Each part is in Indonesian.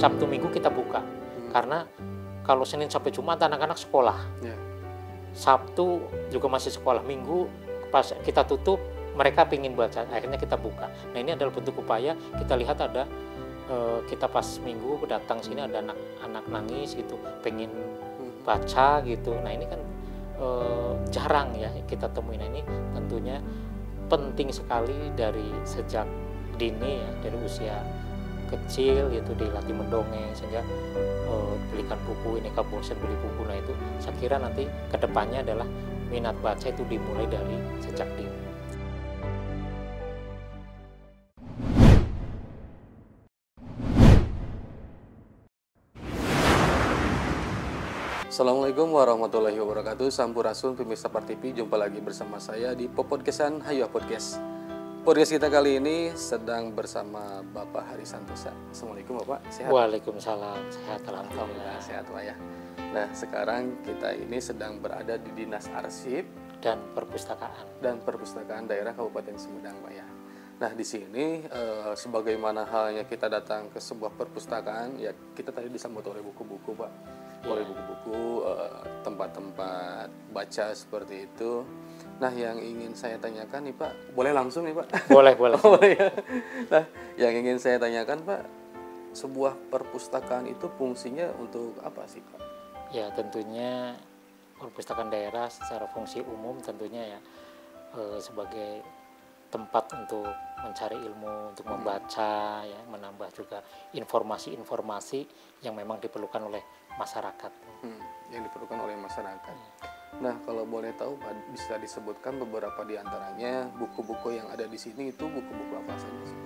Sabtu Minggu kita buka. Karena kalau Senin sampai Jumat anak-anak sekolah. Sabtu juga masih sekolah, Minggu pas kita tutup mereka pingin baca, akhirnya kita buka. Nah ini adalah bentuk upaya, kita lihat ada kita pas Minggu datang sini ada anak nangis gitu, pengen baca gitu. Nah ini kan jarang ya kita temuin. Nah, ini tentunya penting sekali dari sejak dini ya, dari usia kecil itu dilatih mendongeng sehingga belikan buku, ini bosan beli buku. Nah itu saya kira nanti kedepannya adalah minat baca itu dimulai dari sejak dini. Assalamualaikum warahmatullahi wabarakatuh. Sampurasun pemirsa Par TV, jumpa lagi bersama saya di Podcastan Hayu Podcast. Podcast kita kali ini sedang bersama Bapak Hari Santosa. Assalamualaikum Bapak, sehat? Waalaikumsalam, sehat alhamdulillah. Sehat Pak ya. Nah sekarang kita ini sedang berada di Dinas Arsip dan Perpustakaan Daerah Kabupaten Sumedang Pak ya. Nah di sini sebagaimana halnya kita datang ke sebuah perpustakaan ya, kita tadi disambut oleh buku-buku Pak. Oleh buku-buku, tempat-tempat baca seperti itu. Nah, yang ingin saya tanyakan nih Pak, boleh langsung nih Pak? Boleh. Boleh ya. Nah, yang ingin saya tanyakan Pak, sebuah perpustakaan itu fungsinya untuk apa sih Pak? Ya tentunya perpustakaan daerah secara fungsi umum tentunya ya sebagai tempat untuk mencari ilmu, untuk membaca, ya, menambah juga informasi-informasi yang memang diperlukan oleh masyarakat. Yang diperlukan oleh masyarakat. Nah, kalau boleh tahu Pak, bisa disebutkan beberapa di antaranya buku-buku yang ada di sini itu buku-buku apa saja sih?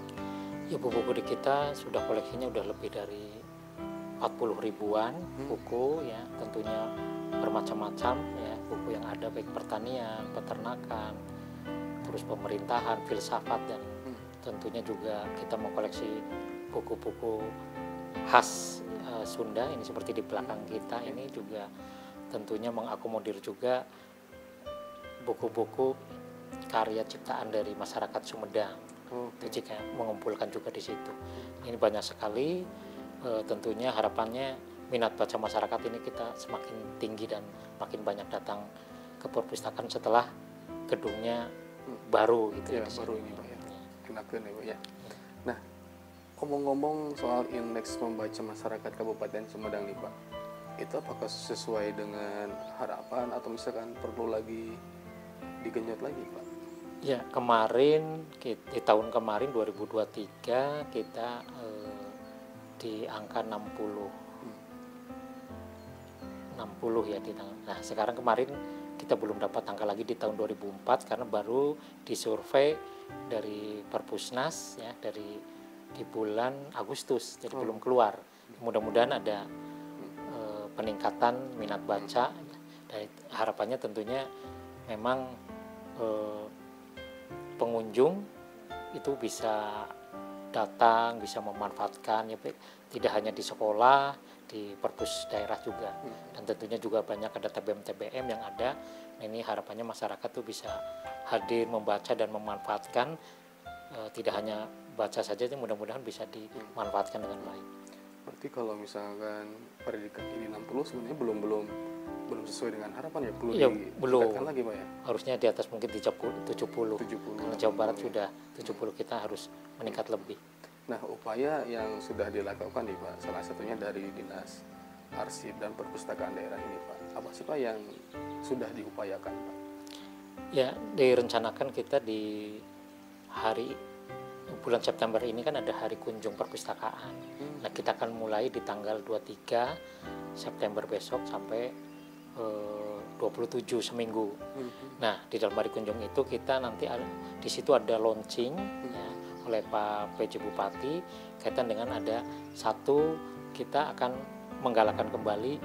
Ya buku-buku di kita sudah koleksinya udah lebih dari 40 ribuan buku ya, tentunya bermacam-macam ya, buku yang ada baik pertanian, peternakan, terus pemerintahan, filsafat, dan tentunya juga kita mengkoleksi buku-buku khas Sunda. Ini seperti di belakang kita ini juga tentunya mengakomodir juga buku-buku karya ciptaan dari masyarakat Sumedang. Itu jika mengumpulkan juga di situ. Ini banyak sekali. Tentunya harapannya minat baca masyarakat ini kita semakin tinggi dan makin banyak datang ke perpustakaan setelah gedungnya baru gitu ya. Baru ini Pak ya. Kenakan ya Pak ya. Nah, ngomong-ngomong soal indeks membaca masyarakat Kabupaten Sumedang nih Pak, itu apakah sesuai dengan harapan atau misalkan perlu lagi digenjot lagi Pak? Ya, kemarin di tahun kemarin 2023 kita di angka 60 ya di tahun. Nah, sekarang kemarin kita belum dapat angka lagi di tahun 2004 karena baru disurvei dari Perpusnas ya, di bulan Agustus, jadi belum keluar. Mudah-mudahan ada peningkatan minat baca, dan harapannya tentunya memang pengunjung itu bisa datang, bisa memanfaatkan ya, tidak hanya di sekolah, di perpus daerah juga, dan tentunya juga banyak ada TBM yang ada. Ini harapannya masyarakat tuh bisa hadir, membaca dan memanfaatkan, tidak hanya baca saja, mudah-mudahan bisa dimanfaatkan dengan baik. Berarti kalau misalkan pendidikan ini 60 sebenarnya belum sesuai dengan harapan ya, perlu ditingkatkan lagi Pak ya? Harusnya di atas mungkin 70. Karena Jawa Barat sudah 70, kita harus meningkat lebih. Nah, upaya yang sudah dilakukan nih Pak, salah satunya dari Dinas Arsip dan Perpustakaan Daerah ini Pak, apa sih Pak yang sudah diupayakan Pak? Ya, direncanakan kita di bulan September ini kan ada hari kunjung perpustakaan. Nah, kita akan mulai di tanggal 23 September besok sampai 27 seminggu. Nah, di dalam hari kunjung itu kita nanti di situ ada launching ya, oleh Pak PJ Bupati kaitan dengan ada kita akan menggalakkan kembali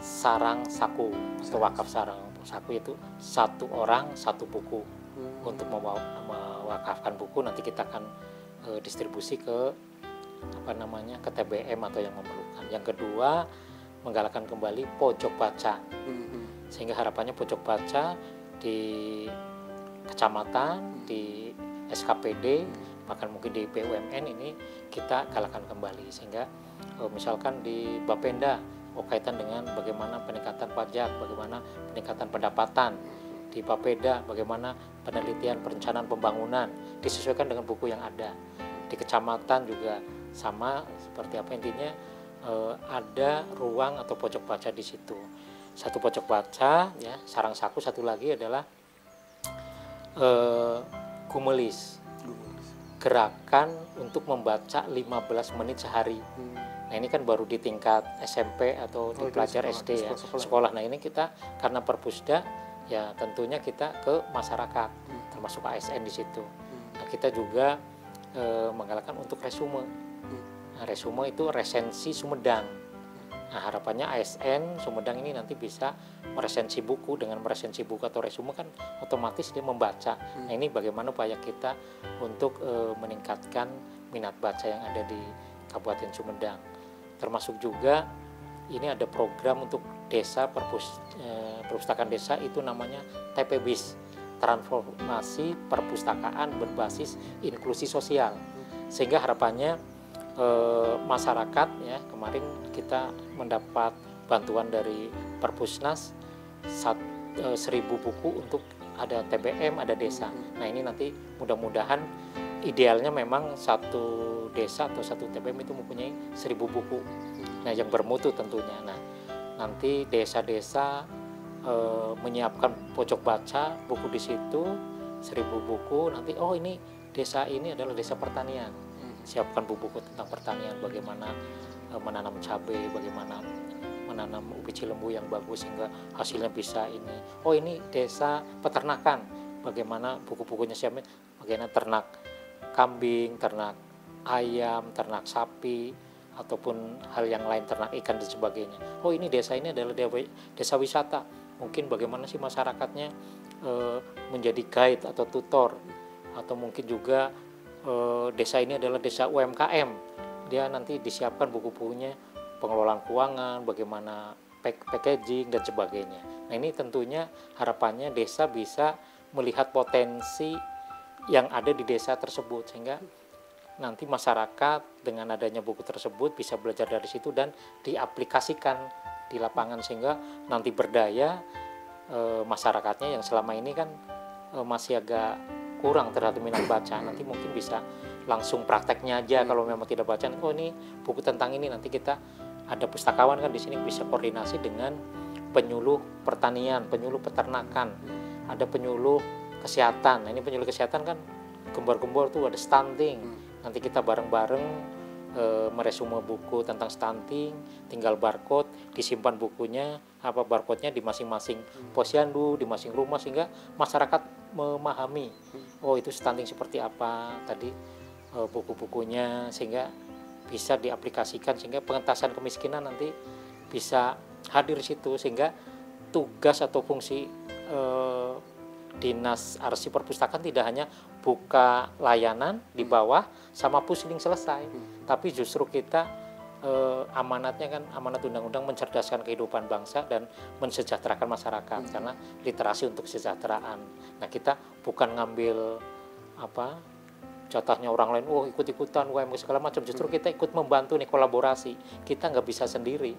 sarang saku atau wakaf sarang saku, itu satu orang satu buku. Untuk mewakafkan buku nanti kita akan distribusi ke ke TBM atau yang memerlukan. Yang kedua, menggalakkan kembali pojok baca, sehingga harapannya pojok baca di kecamatan, di SKPD, bahkan mungkin di BUMN ini kita galakkan kembali, sehingga misalkan di Bapenda, kaitan dengan bagaimana peningkatan pajak, bagaimana peningkatan pendapatan. Di Bapeda, bagaimana penelitian perencanaan pembangunan, disesuaikan dengan buku yang ada. Di kecamatan juga sama, seperti apa, intinya ada ruang atau pojok baca di situ. Satu pojok baca, ya, sarang saku. Satu lagi adalah Gumelis, gerakan untuk membaca 15 menit sehari. Nah ini kan baru di tingkat SMP atau di pelajar SD ya, sekolah. Nah ini kita karena Perpusda, ya tentunya kita ke masyarakat, termasuk ASN di situ. Nah kita juga menggalakkan untuk resume. Nah, resume itu resensi Sumedang. Nah harapannya ASN Sumedang ini nanti bisa meresensi buku. Dengan meresensi buku atau resume kan otomatis dia membaca. Nah ini bagaimana upaya kita untuk meningkatkan minat baca yang ada di Kabupaten Sumedang. Termasuk juga ini ada program untuk desa perpustakaan desa, itu namanya TPBIS, transformasi perpustakaan berbasis inklusi sosial. Sehingga harapannya masyarakat, ya, kemarin kita mendapat bantuan dari Perpusnas 1.000 buku untuk ada TBM, ada desa. Nah ini nanti mudah-mudahan idealnya memang satu desa atau satu TBM itu mempunyai 1.000 buku. Nah yang bermutu tentunya. Nah nanti desa-desa menyiapkan pojok baca buku di situ 1.000 buku. Nanti ini desa ini adalah desa pertanian. Siapkan buku-buku tentang pertanian, bagaimana menanam cabai, bagaimana menanam ubi cilembu yang bagus sehingga hasilnya bisa ini. Ini desa peternakan, bagaimana buku-bukunya siapnya, bagaimana ternak kambing, ternak ayam, ternak sapi, ataupun hal yang lain, ternak ikan dan sebagainya. Ini desa ini adalah desa wisata. Mungkin bagaimana sih masyarakatnya menjadi guide atau tutor, atau mungkin juga desa ini adalah desa UMKM. Dia nanti disiapkan buku-bukunya, pengelolaan keuangan, bagaimana packaging dan sebagainya. Nah ini tentunya harapannya desa bisa melihat potensi yang ada di desa tersebut, sehingga nanti masyarakat dengan adanya buku tersebut bisa belajar dari situ dan diaplikasikan di lapangan, sehingga nanti berdaya masyarakatnya yang selama ini kan masih agak kurang terhadap minat baca. Nanti mungkin bisa langsung prakteknya aja kalau memang tidak baca. Ini buku tentang ini, nanti kita ada pustakawan kan di sini bisa koordinasi dengan penyuluh pertanian, penyuluh peternakan, ada penyuluh kesehatan. Nah ini penyuluh kesehatan kan gembor-gembor tuh ada stunting. Nanti kita bareng-bareng meresume buku tentang stunting, tinggal barcode, disimpan bukunya, barcode-nya di masing-masing posyandu, di masing rumah, sehingga masyarakat memahami, itu stunting seperti apa tadi buku-bukunya, sehingga bisa diaplikasikan, sehingga pengentasan kemiskinan nanti bisa hadir di situ, sehingga tugas atau fungsi Dinas Arsip Perpustakaan tidak hanya buka layanan di bawah sama pusling selesai, tapi justru kita amanatnya kan amanat undang-undang mencerdaskan kehidupan bangsa dan mensejahterakan masyarakat, karena literasi untuk kesejahteraan. Nah kita bukan ngambil jatahnya orang lain, ikut-ikutan UMKM segala macam, justru kita ikut membantu nih, kolaborasi. Kita nggak bisa sendiri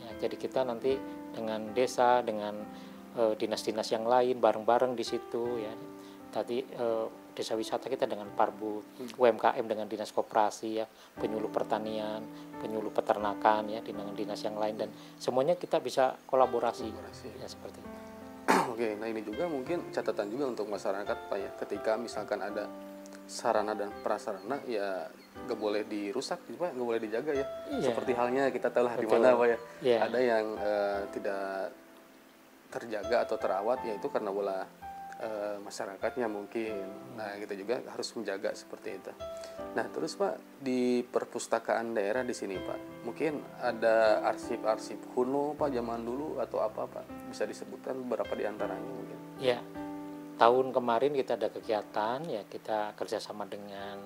ya, jadi kita nanti dengan desa, dengan dinas-dinas yang lain bareng-bareng di situ ya. Tadi desa wisata kita dengan Parbu, UMKM dengan dinas koperasi ya, penyuluh pertanian, penyuluh peternakan ya, dengan dinas yang lain, dan semuanya kita bisa kolaborasi. Ya seperti itu. Oke, nah ini juga mungkin catatan juga untuk masyarakat Pak ya, ketika misalkan ada sarana dan prasarana ya nggak boleh dirusak Pak, nggak boleh dijaga ya. Seperti halnya kita tahu lah di mana Pak ya. Ada yang tidak terjaga atau terawat, yaitu karena bola masyarakatnya mungkin. Nah kita juga harus menjaga seperti itu. Nah terus Pak, di perpustakaan daerah di sini Pak, mungkin ada arsip-arsip kuno Pak zaman dulu atau apa Pak, bisa disebutkan beberapa di antaranya mungkin? Ya, tahun kemarin kita ada kegiatan ya, kita kerjasama dengan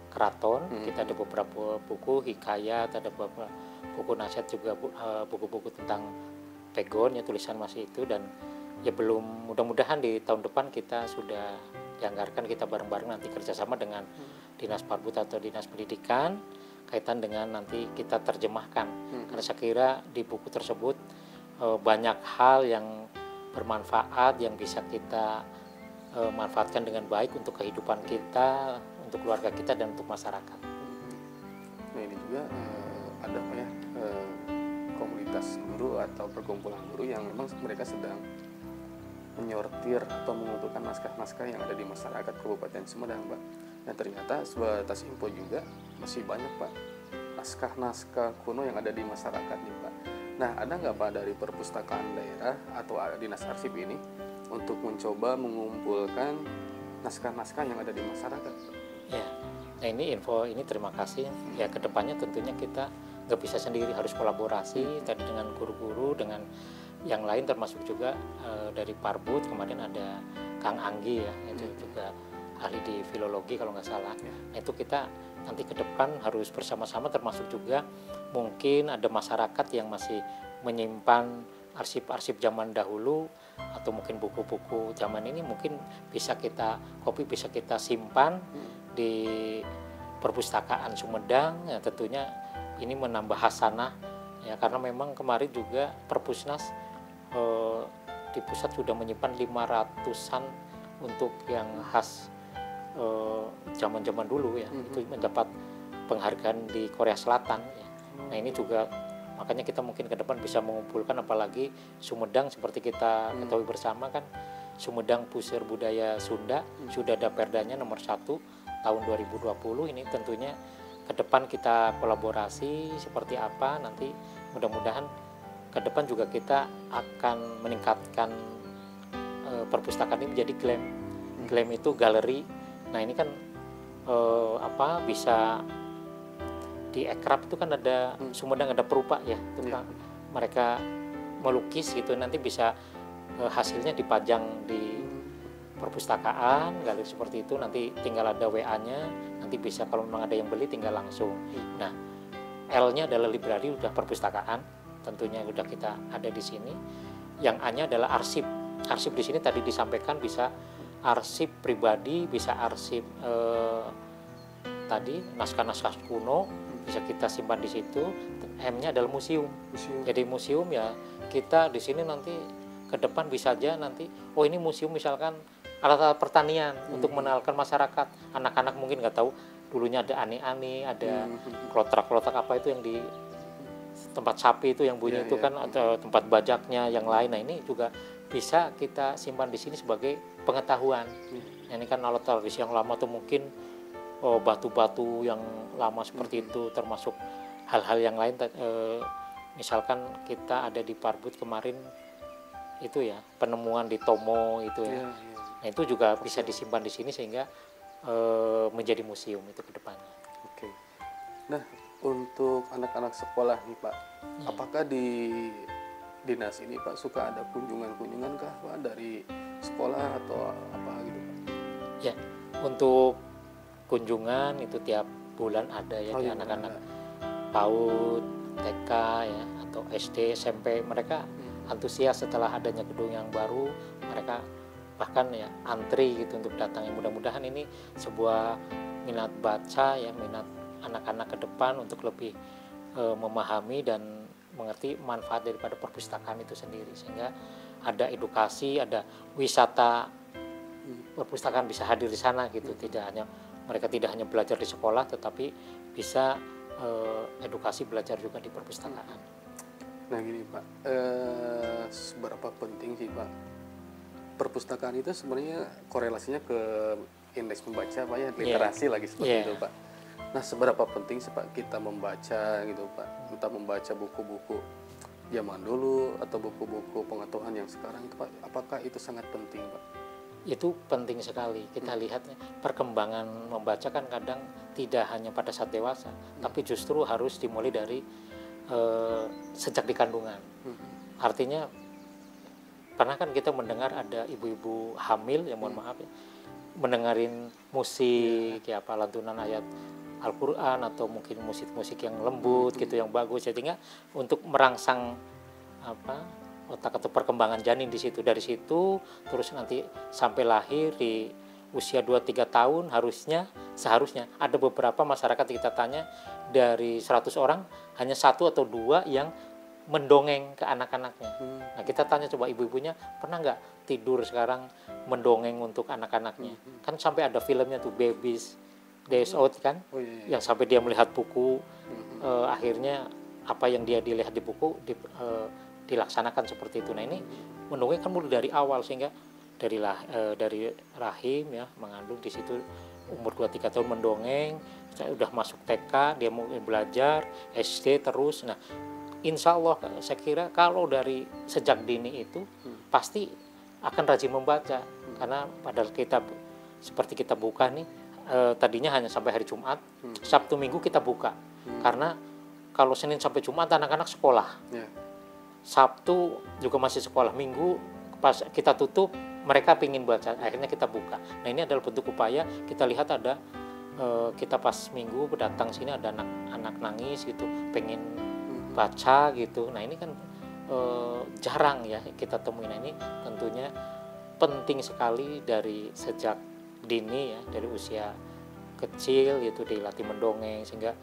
keraton. Kita ada beberapa buku hikayat, ada beberapa buku nasihat, juga buku-buku tentang pegon ya, tulisan masih itu. Dan ya belum, mudah-mudahan di tahun depan kita sudah dianggarkan, kita bareng-bareng nanti kerjasama dengan Dinas Parbud atau Dinas Pendidikan, kaitan dengan nanti kita terjemahkan. Karena saya kira di buku tersebut banyak hal yang bermanfaat yang bisa kita manfaatkan dengan baik untuk kehidupan kita, untuk keluarga kita, dan untuk masyarakat. Nah ini juga ada apa ya, komunitas guru atau perkumpulan guru yang memang mereka sedang menyortir atau mengumpulkan naskah-naskah yang ada di masyarakat Kabupaten Sumedang, Pak. Dan ternyata sebatas info juga masih banyak, Pak, naskah-naskah kuno yang ada di masyarakat nih, Pak. Nah, ada nggak, Pak, dari perpustakaan daerah atau dinas arsip ini untuk mencoba mengumpulkan naskah-naskah yang ada di masyarakat, Pak? Ya, nah ini info ini terima kasih. Ya kedepannya tentunya kita nggak bisa sendiri, harus kolaborasi tadi dengan guru-guru, dengan yang lain termasuk juga dari Parbud. Kemarin ada Kang Anggi ya, itu juga ahli di filologi kalau nggak salah. Nah itu kita nanti ke depan harus bersama-sama, termasuk juga mungkin ada masyarakat yang masih menyimpan arsip-arsip zaman dahulu atau mungkin buku-buku zaman ini, mungkin bisa kita copy, bisa kita simpan di perpustakaan Sumedang. Ya tentunya ini menambah hasanah ya, karena memang kemarin juga Perpusnas di pusat sudah menyimpan 500-an untuk yang khas zaman-zaman dulu ya, itu mendapat penghargaan di Korea Selatan ya. Nah ini juga makanya kita mungkin ke depan bisa mengumpulkan, apalagi Sumedang seperti kita ketahui bersama kan, Sumedang Pusir Budaya Sunda sudah ada perdanya nomor 1 tahun 2020. Ini tentunya ke depan kita kolaborasi seperti apa, nanti mudah-mudahan ke depan juga kita akan meningkatkan perpustakaan ini menjadi GLAM. GLAM itu galeri. Nah ini kan bisa di Ekrab itu kan ada Sumedang, ada perupa ya, itu kan mereka melukis gitu, nanti bisa hasilnya dipajang di perpustakaan galeri seperti itu, nanti tinggal ada WA-nya, nanti bisa kalau memang ada yang beli tinggal langsung. Nah L-nya adalah library, udah perpustakaan, tentunya udah kita ada di sini. Yang A-nya adalah arsip. Arsip di sini tadi disampaikan bisa arsip pribadi, bisa arsip tadi naskah-naskah kuno bisa kita simpan di situ. M-nya adalah museum. Jadi museum ya kita di sini nanti ke depan bisa aja nanti, oh ini museum misalkan alat-alat pertanian untuk mengenalkan masyarakat. Anak-anak mungkin nggak tahu dulunya ada ani-ani, ada klotak-klotak apa itu yang di tempat sapi itu yang bunyi itu kan, atau tempat bajaknya yang lain. Nah ini juga bisa kita simpan di sini sebagai pengetahuan. Ini kan alat tradisi yang lama, atau mungkin batu-batu yang lama seperti itu, termasuk hal-hal yang lain. Misalkan kita ada di Parbud kemarin itu ya, penemuan di Tomo itu ya. Nah itu juga bisa disimpan di sini sehingga menjadi museum itu ke depannya. Oke. Nah untuk anak-anak sekolah nih Pak, apakah di dinas ini Pak suka ada kunjungan-kunjungan kah Pak dari sekolah atau apa gitu Pak? Ya, untuk kunjungan itu tiap bulan ada ya, di anak-anak PAUD, TK ya, atau SD, SMP, mereka antusias setelah adanya gedung yang baru, mereka bahkan ya antri gitu untuk datang. Ya, mudah-mudahan ini sebuah minat baca ya, minat anak-anak ke depan untuk lebih memahami dan mengerti manfaat daripada perpustakaan itu sendiri, sehingga ada edukasi, ada wisata perpustakaan bisa hadir di sana gitu. Mereka tidak hanya belajar di sekolah, tetapi bisa edukasi belajar juga di perpustakaan. Nah gini Pak, seberapa penting sih Pak perpustakaan itu sebenarnya korelasinya ke indeks membaca Pak ya, literasi lagi seperti itu Pak. Nah seberapa penting sih Pak kita membaca gitu Pak, entah membaca buku-buku zaman dulu atau buku-buku pengetahuan yang sekarang itu Pak, apakah itu sangat penting Pak? Itu penting sekali. Kita lihat perkembangan membaca kan kadang tidak hanya pada saat dewasa, tapi justru harus dimulai dari sejak di kandungan. Artinya pernah kan kita mendengar ada ibu-ibu hamil yang mohon maaf ya, mendengarin musik ya, apa lantunan ayat Al-Quran atau mungkin musik-musik yang lembut gitu, yang bagus, sehingga untuk merangsang otak atau perkembangan janin di situ. Dari situ terus nanti sampai lahir usia 2-3 tahun seharusnya ada beberapa masyarakat kita tanya dari 100 orang hanya 1 atau 2 yang mendongeng ke anak-anaknya. Nah kita tanya coba ibu-ibunya pernah nggak tidur sekarang mendongeng untuk anak-anaknya? Kan sampai ada filmnya tuh Babies Days Out kan, yang sampai dia melihat buku, akhirnya apa yang dia dilihat di buku dilaksanakan seperti itu. Nah ini mendongeng kan mulai dari awal sehingga dari rahim ya mengandung di situ umur 2-3 tahun mendongeng, udah masuk TK dia mau belajar SD terus. Nah insya Allah saya kira kalau dari sejak dini itu pasti akan rajin membaca karena padahal kita seperti kita buka nih tadinya hanya sampai hari Jumat, Sabtu Minggu kita buka karena kalau Senin sampai Jumat anak-anak sekolah, Sabtu juga masih sekolah, Minggu pas kita tutup mereka pingin baca, akhirnya kita buka. Nah ini adalah bentuk upaya kita lihat ada kita pas Minggu datang sini ada anak nangis gitu pengen baca gitu. Nah ini kan jarang ya kita temui. Nah ini tentunya penting sekali dari sejak dini ya, dari usia kecil itu dilatih mendongeng sehingga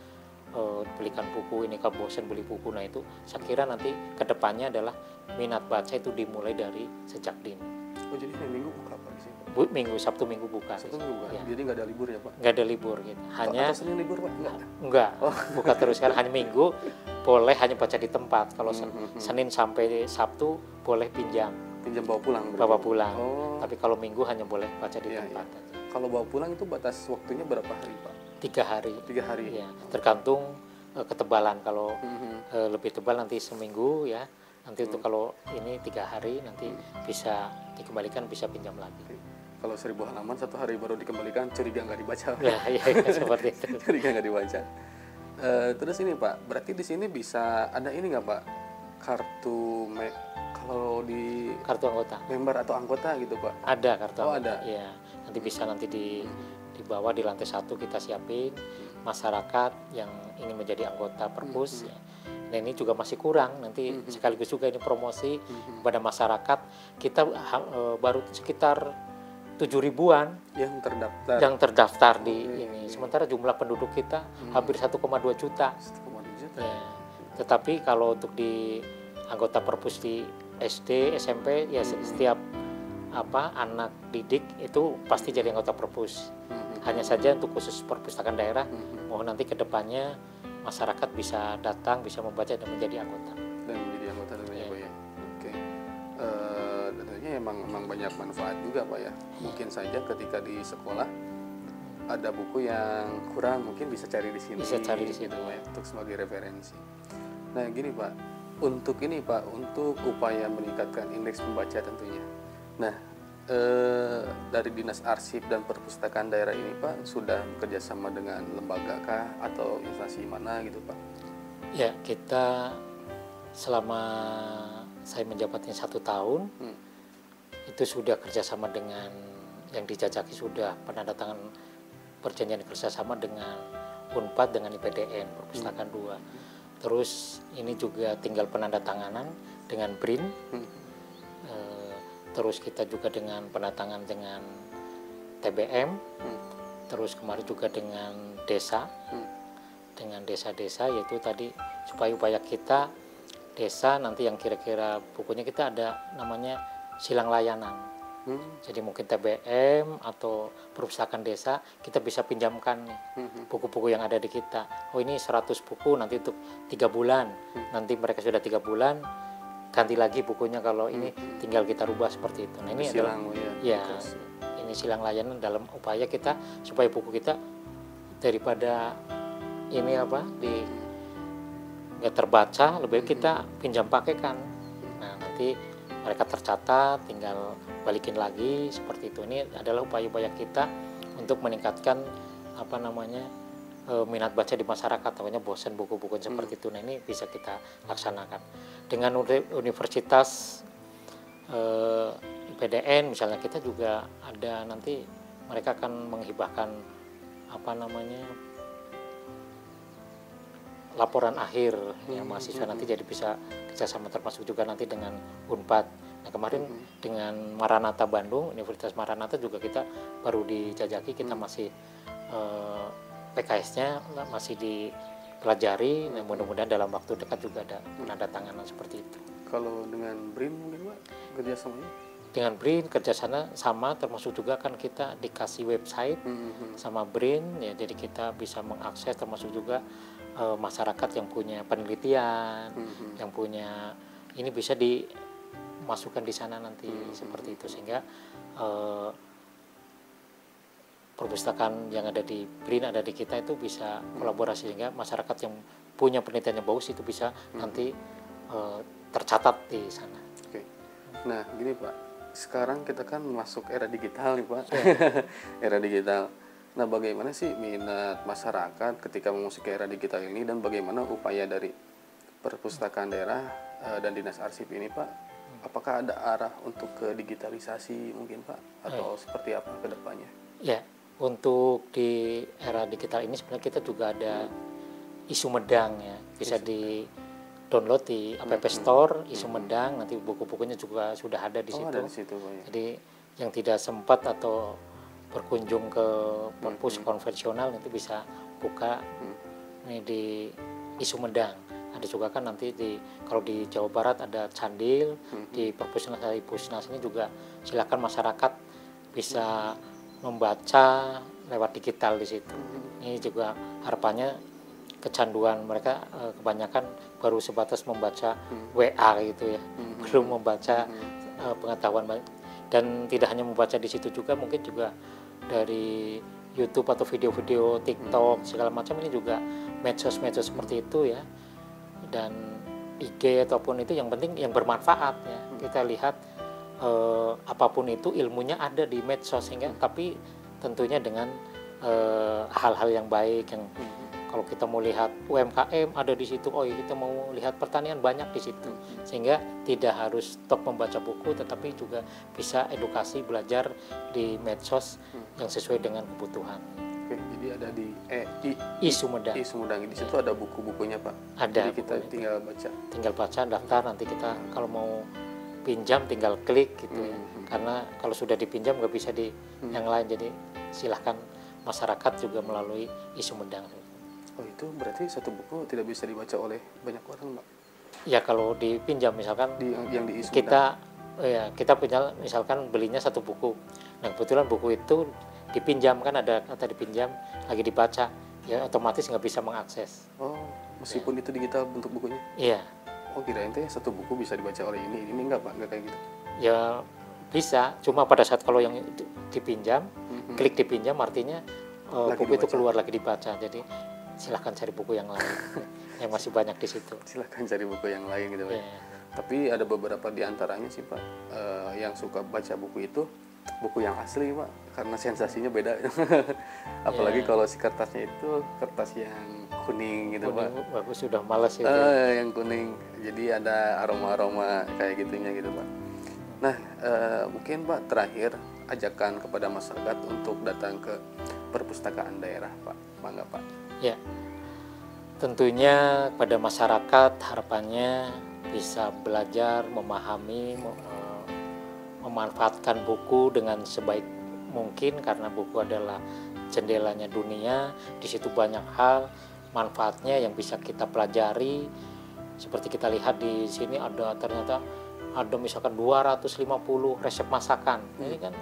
belikan buku, ini kalau bosan beli buku. Nah itu saya kira nanti kedepannya adalah minat baca itu dimulai dari sejak dini. Oh jadi hari Minggu buka apa sih? Minggu, Sabtu Minggu buka. Sabtu Minggu buka. Ya. Jadi nggak ada libur ya Pak? Nggak ada libur gitu. Hanya atau Senin libur Pak? Enggak. Buka terus kan hanya Minggu boleh hanya baca di tempat. Kalau Senin sampai Sabtu boleh pinjam bawa pulang. Bawa pulang. Tapi kalau Minggu hanya boleh baca di tempat. Iya. Kalau bawa pulang itu batas waktunya berapa hari Pak? 3 hari. 3 hari. Ya, tergantung ketebalan. Kalau lebih tebal nanti seminggu ya. Nanti untuk kalau ini 3 hari nanti bisa dikembalikan, bisa pinjam lagi. Kalau 1000 halaman 1 hari baru dikembalikan, curiga nggak dibaca. Ya, ya seperti itu. Curiga nggak dibaca. Terus ini Pak, berarti di sini bisa ada ini nggak Pak? Kalau di kartu anggota. Member atau anggota gitu Pak? Ada kartu anggota. Ada. Ya, nanti bisa di bawah di lantai 1 kita siapin masyarakat yang ingin menjadi anggota Perpus. Ya. Nah ini juga masih kurang, nanti sekaligus juga ini promosi kepada masyarakat. Kita baru sekitar 7.000-an yang terdaftar di ini. Sementara jumlah penduduk kita hampir 1,2 juta. 1,2 juta. Ya. Tetapi kalau untuk di anggota Perpus di SD, SMP ya setiap anak didik itu pasti jadi anggota Perpus. Hanya saja untuk khusus perpustakaan daerah, mohon nanti ke depannya masyarakat bisa datang, bisa membaca dan menjadi anggota. Dan menjadi anggota namanya Pak ya. Oke. Tentunya emang banyak manfaat juga Pak ya. Mungkin saja ketika di sekolah ada buku yang kurang, mungkin bisa cari di sini. Bisa cari di sini gitu, ya, untuk sebagai referensi. Nah gini Pak, untuk upaya meningkatkan indeks pembaca tentunya. Nah dari Dinas Arsip dan Perpustakaan Daerah ini Pak sudah bekerjasama dengan lembaga kah atau instansi mana gitu Pak? Ya kita selama saya menjabatnya 1 tahun itu sudah kerjasama dengan yang dijajaki, sudah penandatangan perjanjian kerjasama dengan Unpad dengan IPDN Perpustakaan 2. Terus ini juga tinggal penandatanganan dengan BRIN. Terus kita juga dengan penandatangan dengan TBM, terus kemarin juga dengan desa, dengan desa-desa, yaitu tadi supaya upaya kita desa nanti yang kira-kira bukunya kita ada namanya silang layanan. Jadi mungkin TBM atau perpustakaan desa kita bisa pinjamkan nih buku-buku yang ada di kita. Oh ini 100 buku nanti untuk 3 bulan, nanti mereka sudah 3 bulan. Ganti lagi bukunya kalau ini tinggal kita rubah seperti itu. Nah ini silang ini silang layanan dalam upaya kita supaya buku kita daripada ini nggak terbaca, lebih kita pinjam pakaikan. Nah nanti mereka tercatat, tinggal balikin lagi seperti itu. Ini adalah upaya-upaya kita untuk meningkatkan minat baca di masyarakat, tahunya bosan buku-buku seperti itu. Nah ini bisa kita laksanakan dengan universitas IPDN misalnya. Kita juga ada nanti mereka akan menghibahkan laporan akhir ya mahasiswa nanti, jadi bisa kerjasama termasuk juga nanti dengan Unpad. Nah, kemarin dengan Maranatha Bandung, Universitas Maranatha juga kita baru dijajaki, kita masih PKS-nya masih dipelajari. Nah, mudah-mudahan dalam waktu dekat juga ada penandatanganan seperti itu. Kalau dengan BRIN mungkin Pak kerjasamanya? Dengan BRIN kerjasama sama, termasuk juga kan kita dikasih website sama BRIN ya, jadi kita bisa mengakses, termasuk juga masyarakat yang punya penelitian, yang punya ini bisa dimasukkan di sana nanti seperti itu, sehingga perpustakaan yang ada di BRIN ada di kita itu bisa kolaborasi, sehingga masyarakat yang punya penelitian yang bagus itu bisa nanti tercatat di sana. Oke. Nah gini Pak, sekarang kita kan masuk era digital nih Pak. Era digital. Nah bagaimana sih minat masyarakat ketika memasuki era digital ini, dan bagaimana upaya dari perpustakaan daerah dan dinas arsip ini Pak? Apakah ada arah untuk ke digitalisasi mungkin Pak, atau seperti apa ke depannya? Ya, untuk di era digital ini sebenarnya kita juga ada Isu Medang ya, bisa di download di App Store Isu Medang, nanti buku-bukunya juga sudah ada di situ. Ada di situ Pak, ya. Jadi yang tidak sempat atau berkunjung ke perpus konvensional itu bisa buka nih di Isu Medang. Ada juga kan nanti kalau di Jawa Barat ada Candil, di Perpusnas ini juga silakan masyarakat bisa membaca lewat digital di situ. Ini juga harapannya kecanduan mereka kebanyakan baru sebatas membaca WA gitu ya, belum membaca pengetahuan, dan tidak hanya membaca di situ juga, mungkin juga dari YouTube atau video-video TikTok segala macam, ini juga medsos-medsos seperti itu ya, dan IG ataupun itu, yang penting yang bermanfaat ya. Kita lihat apapun itu ilmunya ada di medsos, sehingga tapi tentunya dengan hal-hal yang baik, yang kalau kita mau lihat UMKM ada di situ, kita mau lihat pertanian banyak di situ, sehingga tidak harus stok membaca buku, tetapi juga bisa edukasi belajar di medsos yang sesuai dengan kebutuhan. Oke, jadi ada di Isu Medang. Isu Medang di situ ada buku-bukunya Pak. Ada. Jadi kita tinggal baca. Tinggal baca, daftar, nanti kita kalau mau pinjam tinggal klik gitu ya. Karena kalau sudah dipinjam nggak bisa di yang lain, jadi silahkan masyarakat juga melalui Isu Medang. Oh, itu berarti satu buku tidak bisa dibaca oleh banyak orang, Pak? Ya, kalau dipinjam misalkan yang di Isu kita punya, misalkan belinya satu buku. Nah, kebetulan buku itu dipinjam, kan ada kata dipinjam, lagi dibaca, ya otomatis nggak bisa mengakses. Oh, meskipun itu digital bentuk bukunya? Iya. Oh, kirain teh satu buku bisa dibaca oleh ini enggak Pak, enggak kayak gitu? Ya bisa, cuma pada saat kalau yang dipinjam, klik dipinjam artinya buku itu keluar lagi dibaca, jadi silahkan cari buku yang lain yang masih banyak di situ. Silahkan cari buku yang lain gitu Pak. Yeah. Tapi ada beberapa di antaranya sih Pak, yang suka baca buku itu buku yang asli Pak, karena sensasinya beda. Apalagi kalau si kertasnya itu kertas yang kuning gitu kuning, Pak. Bagus, sudah malas itu. Yang kuning, jadi ada aroma-aroma kayak gitunya gitu Pak. Nah, mungkin Pak terakhir ajakan kepada masyarakat untuk datang ke perpustakaan daerah Pak, bangga Pak. Ya, tentunya pada masyarakat harapannya bisa belajar, memahami, memanfaatkan buku dengan sebaik mungkin, karena buku adalah jendelanya dunia. Di situ banyak hal manfaatnya yang bisa kita pelajari. Seperti kita lihat di sini ternyata ada misalkan 250 resep masakan. Ini kan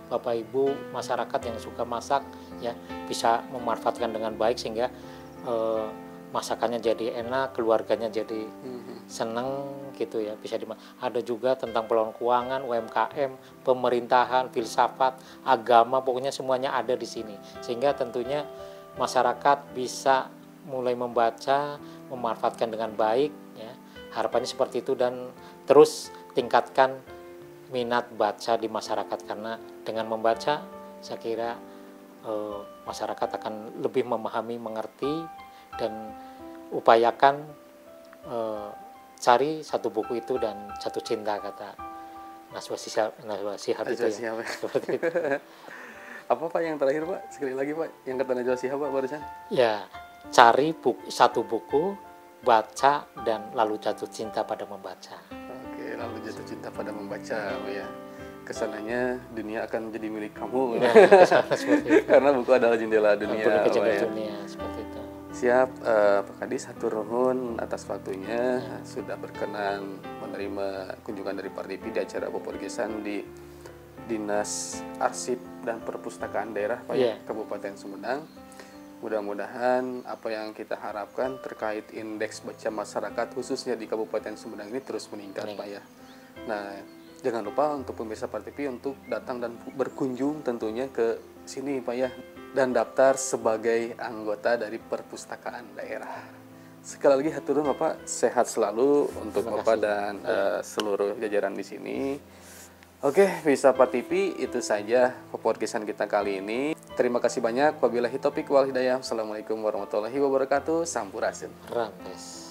Bapak Ibu masyarakat yang suka masak ya bisa memanfaatkan dengan baik, sehingga masakannya jadi enak, keluarganya jadi seneng gitu ya. Ada juga tentang peluang keuangan, UMKM, pemerintahan, filsafat, agama, pokoknya semuanya ada di sini, sehingga tentunya masyarakat bisa mulai membaca, memanfaatkan dengan baik ya. Harapannya seperti itu, dan terus tingkatkan minat baca di masyarakat, karena dengan membaca saya kira masyarakat akan lebih memahami, mengerti, dan upayakan cari satu buku itu dan satu cinta, kata Najwa Shihab itu ya. Seperti itu. Apa Pak yang terakhir Pak? Sekali lagi Pak, yang kata Najwa Shihab Pak barusan? Ya, cari satu buku, baca, dan lalu jatuh cinta pada membaca. Oke, lalu jatuh cinta pada membaca, Pak ya. Kesananya dunia akan menjadi milik kamu. Ya, Karena buku adalah jendela dunia. Buku jendela ya. dunia seperti itu. Siap, Pak Kadis, hatur nuhun atas waktunya. Sudah berkenan menerima kunjungan dari Pak Dipi di acara Peporgesan di Dinas Arsip dan Perpustakaan Daerah Pak Kabupaten Sumedang. Mudah-mudahan apa yang kita harapkan terkait indeks baca masyarakat khususnya di Kabupaten Sumedang ini terus meningkat Pak ya. Nah, jangan lupa untuk pemirsa Pak TV untuk datang dan berkunjung tentunya ke sini Pak ya, dan daftar sebagai anggota dari Perpustakaan Daerah. Sekali lagi hatur nuhun Bapak, sehat selalu untuk Bapak dan seluruh jajaran di sini. Oke, bisa Pak TV, itu saja podcastan kita kali ini. Terima kasih banyak. Wabillahi taufiq wal hidayah. Assalamualaikum warahmatullahi wabarakatuh. Sampurasun. Rampes.